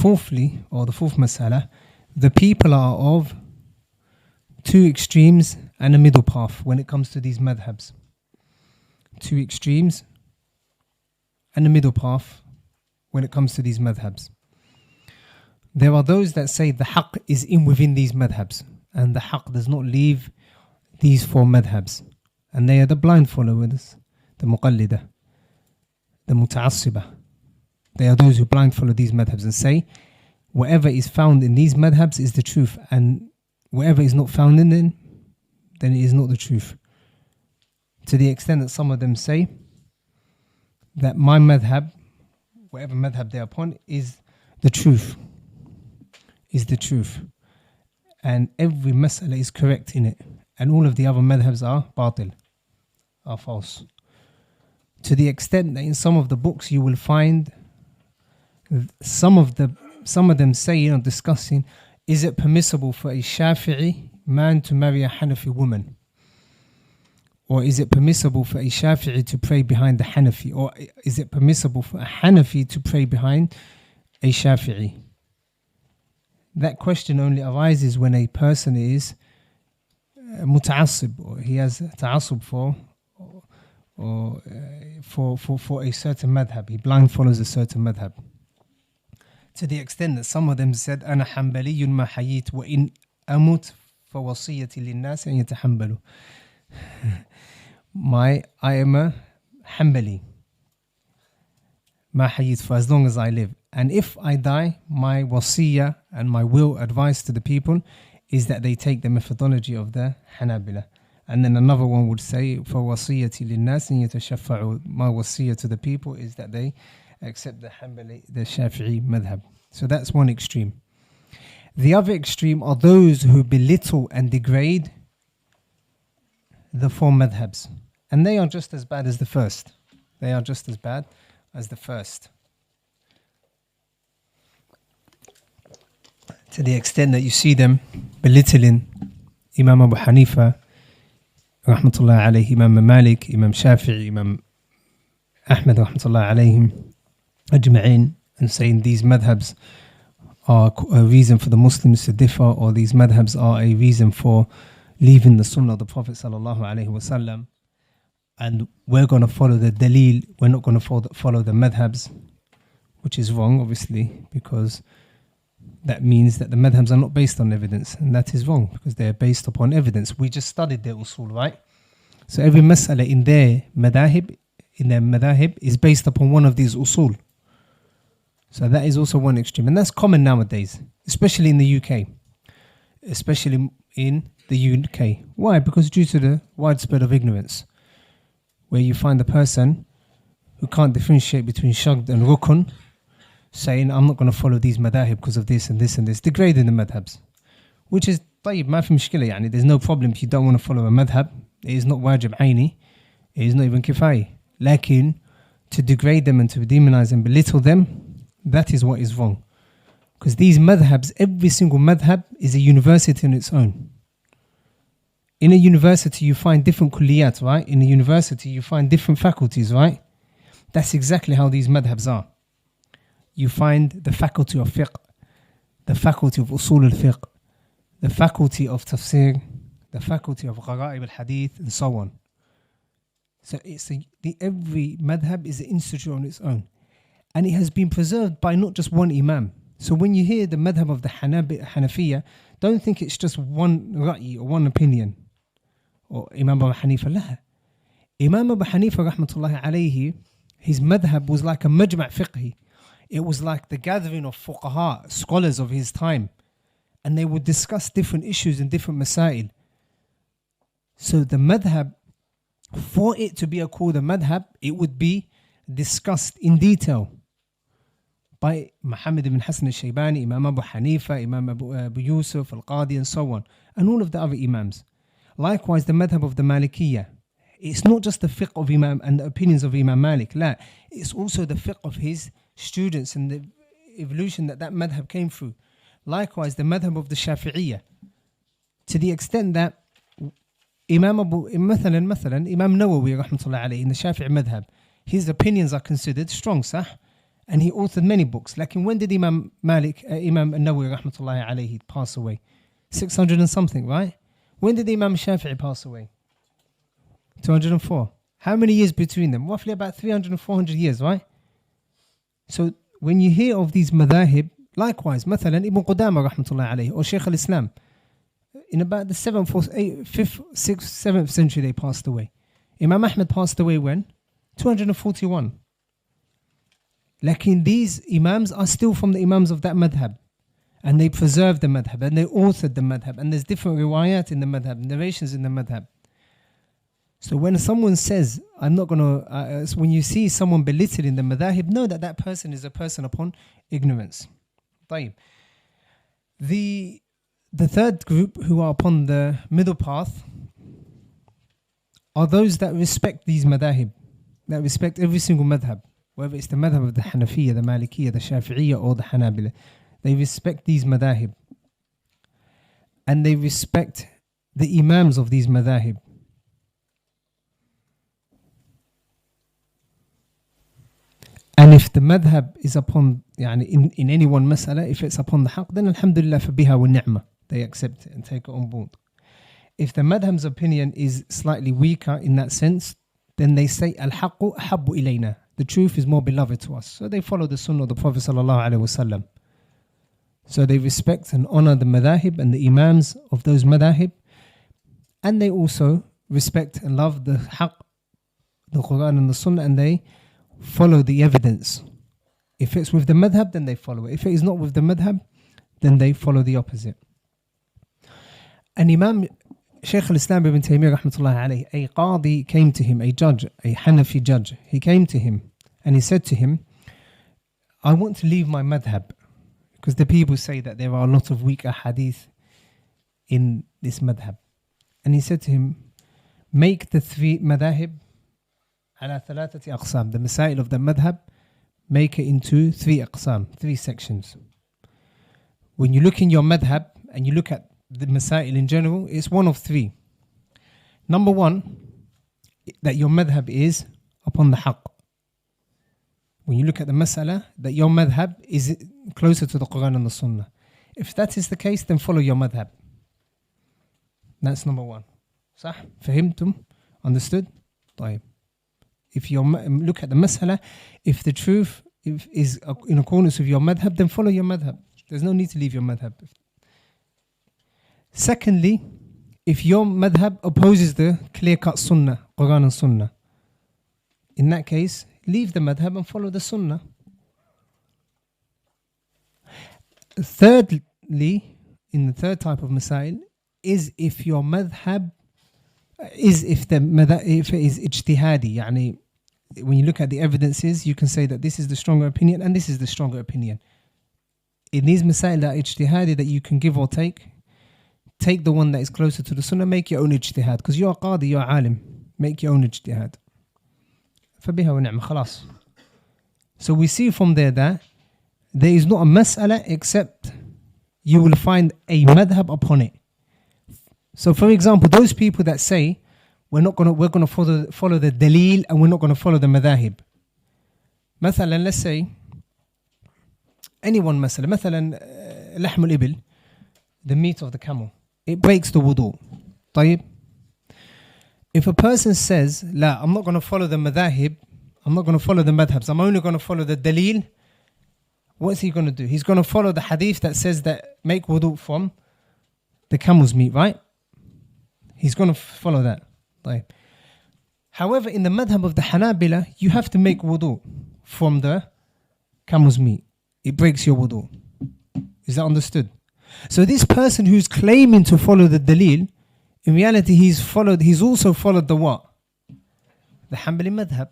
fourthly, or the fourth mas'ala, the people are of two extremes and a middle path when it comes to these madhabs. Two extremes and a middle path when it comes to these madhabs. There are those that say the haqq is within these madhabs, and the haqq does not leave these four madhabs. And they are the blind followers, the muqallida, the muta'assiba. They are those who blind follow these madhabs and say whatever is found in these madhabs is the truth, and whatever is not found in them, then it is not the truth. To the extent that some of them say that my madhab, whatever madhab they are upon, is the truth. Is the truth. And every mas'ala is correct in it. And all of the other madhabs are batil, are false. To the extent that in some of the books you will find some of them say, discussing, is it permissible for a Shafi'i man to marry a Hanafi woman? Or is it permissible for a Shafi'i to pray behind the Hanafi? Or is it permissible for a Hanafi to pray behind a Shafi'i? That question only arises when a person is muta'assib, or he has ta'assub for a certain madhab. He blind follows a certain madhab. To the extent that some of them said, أنا حنبلي ما حييت وإن أموت فوصيتي للناس أن يتحنبلوا. I am a Hanbali. ما حييت, for as long as I live. And if I die, my wasiyah and my will advice to the people is that they take the methodology of the Hanabila. And then another one would say, فوصيتي للناس أن يتشفعوا. My wasiyah to the people is that they accept the Hanbali, the Shafi'i madhab. So that's one extreme. The other extreme are those who belittle and degrade the four madhabs. And they are just as bad as the first. They are just as bad as the first. To the extent that you see them belittling Imam Abu Hanifa, rahmatullah alayhi, Imam Malik, Imam Shafi'i, Imam Ahmad, rahmatullah alayhim, ajma'in, and saying these madhabs are a reason for the Muslims to differ, or these madhabs are a reason for leaving the sunnah of the Prophet sallallahu alaihi wasallam, and we're going to follow the dalil, we're not going to follow the madhabs, which is wrong, obviously, because that means that the madhabs are not based on evidence, and that is wrong, because they are based upon evidence. We just studied their usul, right? So every mas'ala in their madhahib is based upon one of these usul. So that is also one extreme, and that's common nowadays, especially in the UK. Why? Because due to the widespread of ignorance, where you find the person who can't differentiate between shagd and rukun saying, I'm not going to follow these madhahib because of this and this and this, degrading the madhabs, which is طيب, ما في مشكلة, يعني there's no problem if you don't want to follow a madhab. It is not wajib aini, it is not even kifai. Lakin, to degrade them and to demonize and belittle them, that is what is wrong. Because these madhabs, every single madhab is a university in its own. In a university, you find different kulliyat, right? In a university, you find different faculties, right? That's exactly how these madhabs are. You find the faculty of fiqh, the faculty of usul al-fiqh, the faculty of tafsir, the faculty of gharaib al-hadith, and so on. So every madhab is an institute on its own. And it has been preserved by not just one imam. So when you hear the madhab of the Hanafiya, don't think it's just one ra'i or one opinion. Or Imam Abu Hanifa. La. Imam Abu Hanifa, rahmatullahi alayhi, his madhab was like a majma' fiqhi. It was like the gathering of fuqaha, scholars of his time. And they would discuss different issues and different masail. So the madhab, for it to be called a madhab, it would be discussed in detail by Muhammad ibn Hassan al-Shaybani, Imam Abu Hanifa, Imam Abu Yusuf, al-Qaadi, and so on, and all of the other imams. Likewise, the madhab of the Malikiyah. It's not just the fiqh of Imam and the opinions of Imam Malik. La, it's also the fiqh of his students and the evolution that madhab came through. Likewise, the madhab of the Shafi'iyah. To the extent that Imam Nawawi, rahmatullah alayhi, in the Shafi'i madhab, his opinions are considered strong, sah? And he authored many books. Like when did Imam An-Nawawi rahmatullahi alayhi pass away? 600 and something, right? When did Imam Shafi'i pass away? 204. How many years between them? Roughly about 300 and 400 years, right? So when you hear of these madhahib, likewise, مثلا Ibn Qudama rahmatullahi alayhi or Shaykh al-Islam, in about the 7th, 8th, 5th, 6th, 7th century they passed away. Imam Ahmad passed away when? 241. Lakin these Imams are still from the Imams of that madhab. And they preserved the madhab and they authored the madhab. And there's different riwayat in the madhab, narrations in the madhab. So when someone says, I'm not going to, when you see someone belittled in the madhahib, know that that person is a person upon ignorance. طيب. The third group who are upon the middle path are those that respect these madhahib, that respect every single madhab, whether it's the madhab of the Hanafiya, the Malikiyya, the Shafi'iyya or the Hanabila. They respect these madhahib. And they respect the imams of these madhahib. And if the madhab is upon, in any one mas'ala, if it's upon the haqq, then alhamdulillah fabiha wa ni'mah. They accept it and take it on board. If the madhab's opinion is slightly weaker in that sense, then they say al-haqqu ahabbu ilayna. The truth is more beloved to us. So they follow the sunnah of the Prophet sallallahu alaihi wasallam. So they respect and honor the madhahib and the imams of those madhahib. And they also respect and love the haqq, the Quran and the sunnah, and they follow the evidence. If it's with the madhab, then they follow it. If it is not with the madhab, then they follow the opposite. And Imam Shaykh al-Islam ibn Taymiyyah rahmatullahi alayhi, a Qaadi came to him, a judge, a Hanafi judge. He came to him and he said to him, I want to leave my madhab because the people say that there are a lot of weak ahadith in this madhab. And he said to him, make the three madhahib ala thalathati aqsam, the masail of the madhab, make it into three aqsam, three sections. When you look in your madhab and you look at the masail in general, it's one of three. Number one, that your madhab is upon the haqq. When you look at the mas'ala, that your madhab is closer to the Quran and the Sunnah. If that is the case, then follow your madhab. That's number one. صح? فهمتم? Understood? طيب. If you look at the mas'ala, if the truth is in accordance with your madhab, then follow your madhab. There's no need to leave your madhab. Secondly, if your madhab opposes the clear-cut sunnah, Quran and Sunnah, in that case, leave the madhab and follow the sunnah. Thirdly, in the third type of masail, is if your madhab is if it is ijtihadi, yani when you look at the evidences, you can say that this is the stronger opinion and this is the stronger opinion. In these masail that ijtihadi that you can give or take the one that is closer to the sunnah, make your own ijtihad, because you're a Qaadi, you're alim, make your own ijtihad. فبها ونعم خلاص. So we see from there that there is not a mas'ala except you will find a madhab upon it. So for example, those people that say we're going to follow the dalil and we're not going to follow the madhahib. مثلا, let's say any one mas'ala, مثلا لحم الإبل, the meat of the camel, it breaks the wudu. طيب. If a person says, La, I'm not going to follow the madhahib, I'm not going to follow the madhabs, I'm only going to follow the dalil, what's he going to do? He's going to follow the hadith that says that make wudu from the camel's meat, right? He's going to follow that. Right. However, in the madhab of the Hanabila, you have to make wudu from the camel's meat. It breaks your wudu. Is that understood? So this person who's claiming to follow the dalil, in reality, he's also followed the what? The Hanbali madhab.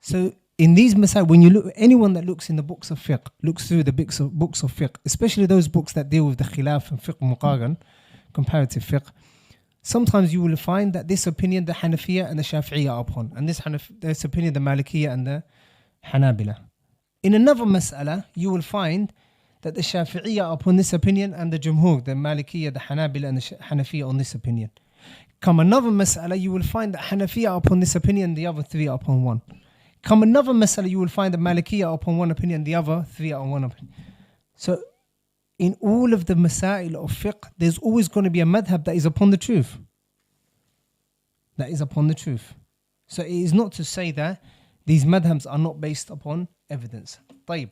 So in these masail, when you look, anyone that looks in the books of fiqh, looks through the books of fiqh, especially those books that deal with the khilaf and fiqh muqaran, comparative fiqh, sometimes you will find that this opinion, the Hanafiya and the Shafi'iyya are upon, and this opinion, the Malikiyya and the Hanabila. In another mas'ala, you will find that the Shafi'iyya are upon this opinion and the Jumhur, the Malikiyya, the Hanabila and the Hanafiyya on this opinion. Come another mas'ala, you will find that Hanafiyya are upon this opinion and the other three are upon one. Come another masala, you will find the Malikiyah upon one opinion, the other three are on one opinion. So in all of the masail of fiqh, there's always going to be a madhab that is upon the truth. That is upon the truth. So it is not to say that these madhabs are not based upon evidence. طيب.